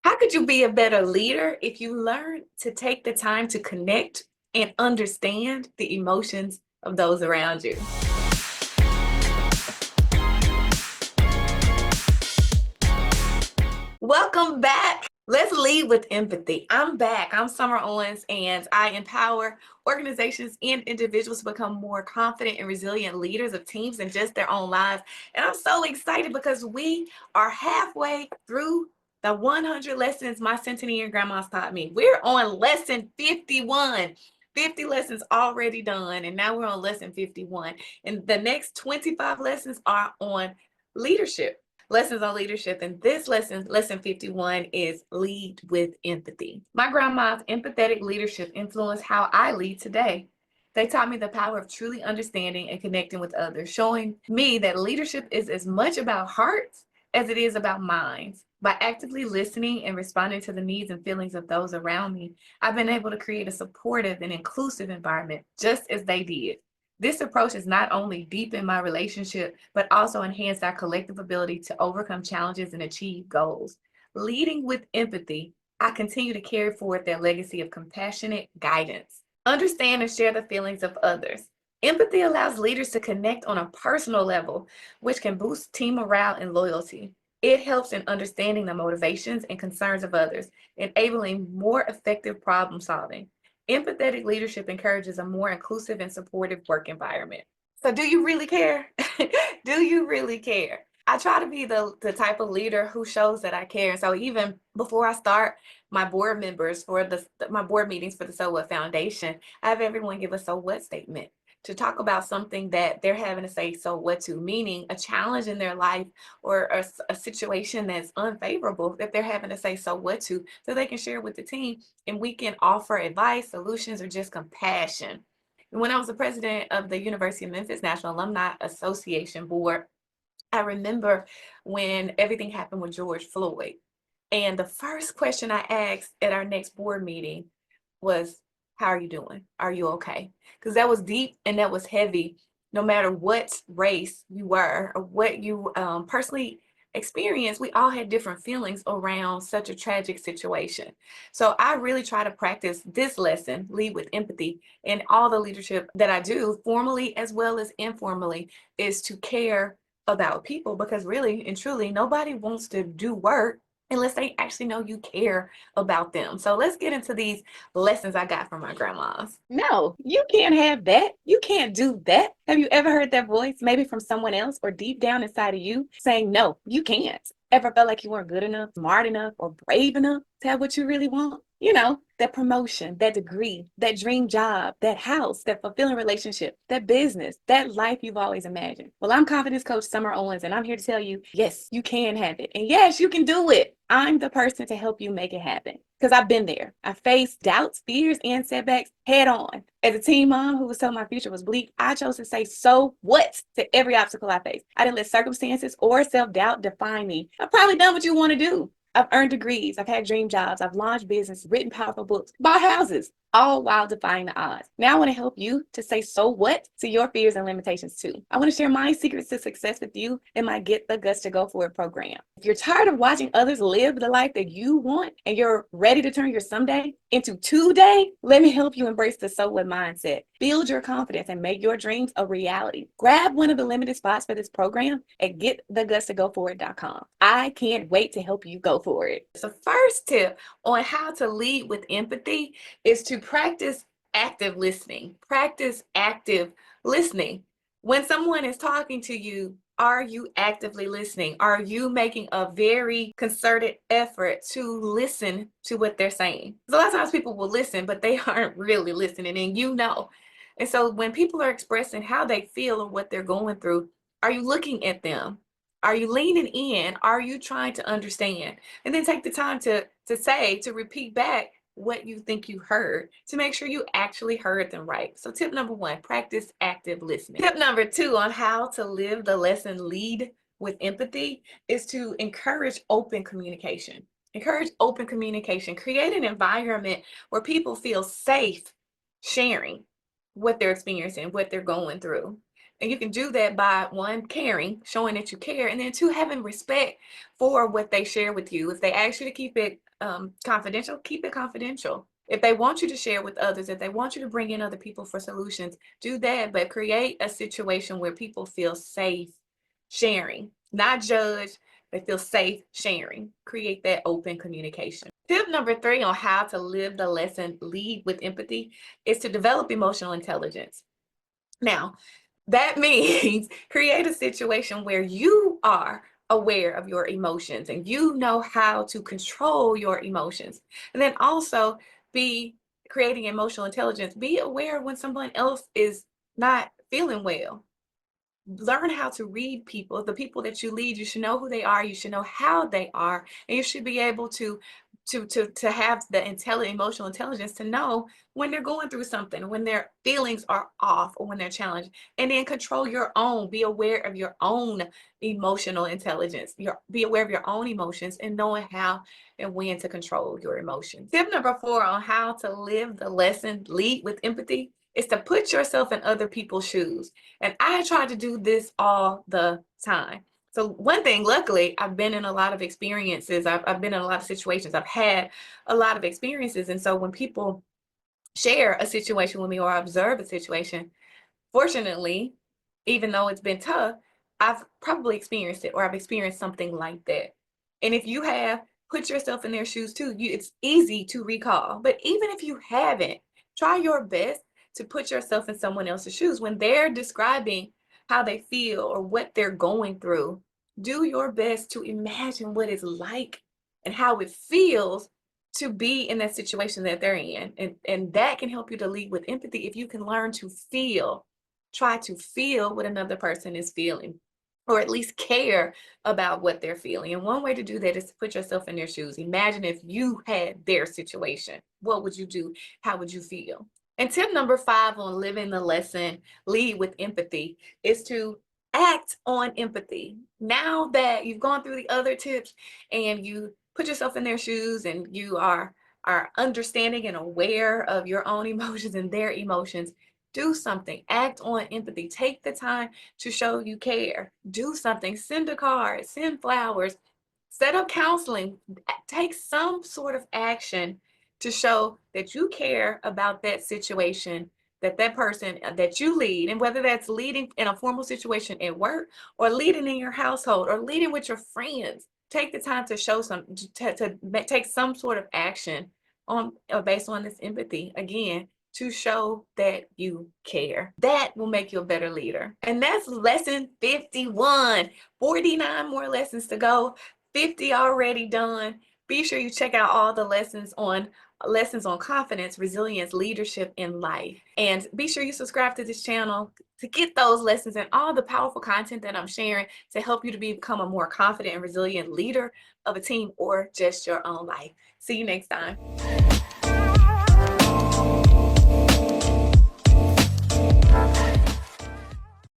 How could you be a better leader if you learn to take the time to connect and understand the emotions of those around you? Welcome back. Let's lead with empathy. I'm back. I'm Summer Owens, and I empower organizations and individuals to become more confident and resilient leaders of teams and just their own lives. And I'm so excited because we are halfway through the 100 lessons my centenarian grandmas taught me. We're on lesson 51. 50 lessons already done, and now we're on lesson 51. And the next 25 lessons are on leadership. Lessons on leadership. And this lesson, lesson 51, is lead with empathy. My grandma's empathetic leadership influenced how I lead today. They taught me the power of truly understanding and connecting with others, showing me that leadership is as much about hearts as it is about minds. By actively listening and responding to the needs and feelings of those around me, I've been able to create a supportive and inclusive environment just as they did. This approach has not only deepened my relationship, but also enhanced our collective ability to overcome challenges and achieve goals. Leading with empathy, I continue to carry forward their legacy of compassionate guidance. Understand and share the feelings of others. Empathy allows leaders to connect on a personal level, which can boost team morale and loyalty. It helps in understanding the motivations and concerns of others, enabling more effective problem solving. Empathetic leadership encourages a more inclusive and supportive work environment. So, do you really care? Do you really care? I try to be the type of leader who shows that I care. And so, even before I start my board members for my board meetings for the So What Foundation, I have everyone give a so what statement to talk about something that they're having to say so what to, meaning a challenge in their life or a situation that's unfavorable that they're having to say so what to, so they can share with the team and we can offer advice, solutions, or just compassion. And when I was the president of the University of Memphis National Alumni Association Board, I remember when everything happened with George Floyd. And the first question I asked at our next board meeting was, how are you doing? Are you okay? Because that was deep and that was heavy, no matter what race you were or what you personally experienced. We all had different feelings around such a tragic situation. So I really try to practice this lesson, lead with empathy, and all the leadership that I do, formally as well as informally, is to care about people, because really and truly, nobody wants to do work unless they actually know you care about them. So let's get into these lessons I got from my grandmas. No, you can't have that. You can't do that. Have you ever heard that voice, maybe from someone else or deep down inside of you, saying, no, you can't? Ever felt like you weren't good enough, smart enough, or brave enough to have what you really want? You know, that promotion, that degree, that dream job, that house, that fulfilling relationship, that business, that life you've always imagined. Well, I'm confidence coach Summer Owens, and I'm here to tell you, yes, you can have it. And yes, you can do it. I'm the person to help you make it happen. Because I've been there. I faced doubts, fears, and setbacks head on. As a teen mom who was told my future was bleak, I chose to say, so what, to every obstacle I faced. I didn't let circumstances or self-doubt define me. I've probably done what you want to do. I've earned degrees, I've had dream jobs, I've launched business, written powerful books, bought houses, all while defying the odds. Now I want to help you to say so what to your fears and limitations too. I want to share my secrets to success with you in my Get the Guts to Go For It program. If you're tired of watching others live the life that you want and you're ready to turn your someday into today, let me help you embrace the so what mindset. Build your confidence and make your dreams a reality. Grab one of the limited spots for this program at getthegutstogoforit.com. I can't wait to help you go for it. So, first tip on how to lead with empathy is to practice active listening. Practice active listening. When someone is talking to you, are you actively listening? Are you making a very concerted effort to listen to what they're saying? Because a lot of times people will listen, but they aren't really listening, and you know. And so when people are expressing how they feel or what they're going through, are you looking at them? Are you leaning in? Are you trying to understand? And then take the time to repeat back what you think you heard to make sure you actually heard them right. So tip number 1, practice active listening. Tip number 2 on how to live the lesson lead with empathy is to encourage open communication. Encourage open communication. Create an environment where people feel safe sharing what they're experiencing, what they're going through. And you can do that by 1, caring, showing that you care, and then 2, having respect for what they share with you. If they ask you to keep it confidential, keep it confidential. If they want you to share with others, if they want you to bring in other people for solutions, do that, but create a situation where people feel safe sharing, not judged, they feel safe sharing. Create that open communication. Tip number 3 on how to live the lesson, lead with empathy, is to develop emotional intelligence. Now, that means create a situation where you are aware of your emotions and you know how to control your emotions. And then also be creating emotional intelligence. Be aware when someone else is not feeling well. Learn how to read people. The people that you lead, you should know who they are, you should know how they are, and you should be able to have the emotional intelligence to know when they're going through something, when their feelings are off or when they're challenged, and then control your own. Be aware of your own emotional intelligence. Be aware of your own emotions and knowing how and when to control your emotions. Tip number 4 on how to live the lesson, lead with empathy, is to put yourself in other people's shoes. And I try to do this all the time. So one thing, luckily, I've been in a lot of experiences. I've been in a lot of situations. I've had a lot of experiences. And so when people share a situation with me or observe a situation, fortunately, even though it's been tough, I've probably experienced it or I've experienced something like that. And if you have, put yourself in their shoes too. It's easy to recall. But even if you haven't, try your best to put yourself in someone else's shoes. When they're describing how they feel or what they're going through, do your best to imagine what it's like and how it feels to be in that situation that they're in. And that can help you to lead with empathy if you can learn to feel, try to feel what another person is feeling, or at least care about what they're feeling. And one way to do that is to put yourself in their shoes. Imagine if you had their situation. What would you do? How would you feel? And tip number 5 on living the lesson, lead with empathy, is to act on empathy. Now that you've gone through the other tips and you put yourself in their shoes and you are understanding and aware of your own emotions and their emotions, do something. Act on empathy. Take the time to show you care. Do something. Send a card, send flowers, set up counseling. Take some sort of action to show that you care about that situation, that person that you lead, and whether that's leading in a formal situation at work or leading in your household or leading with your friends. Take the time to show to take some sort of action on or based on this empathy. Again, to show that you care. That will make you a better leader. And that's lesson 51. 49 more lessons to go. 50 already done. Be sure you check out all the lessons on confidence, resilience, leadership, and life. And be sure you subscribe to this channel to get those lessons and all the powerful content that I'm sharing to help you to become a more confident and resilient leader of a team or just your own life. See you next time.